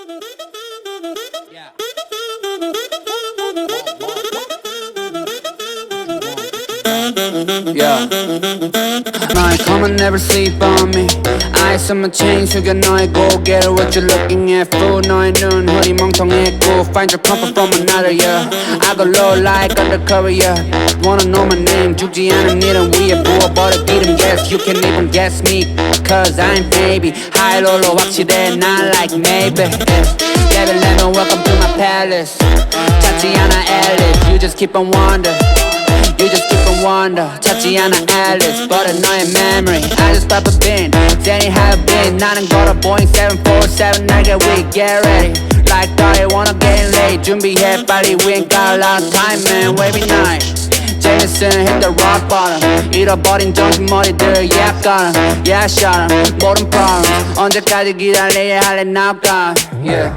Yeah. 너의 come never sleep on me. Eyes on my chain 숙여 너의 go get it what you're looking at fool. 너의 눈 허리 멍청했고 find your comfort from another yeah. I go low like undercover yeah. Wanna know my name 죽지 않은 일은 위에 부어버려 기름 yes. You can't even guess me cause I'm baby high low로 확실해 not like maybe yeah. Baby let me welcome to my palace 찾지 않아 Alice you just keep on wonder You just keep on wonder 찾지 않아 Alice but 너의 memory I just pop a bin Danny have been 나는 걸어 Boeing 747 날 get weak get ready Like I wanna get late 준비해 빨리 we ain't got a lot of time man wavy night Jameson hit the rock bottom 잃어버린 정신머리들 yeah got 'em yeah shot 'em 모든 problems 언제까지 기다려야 할래 now gone yeah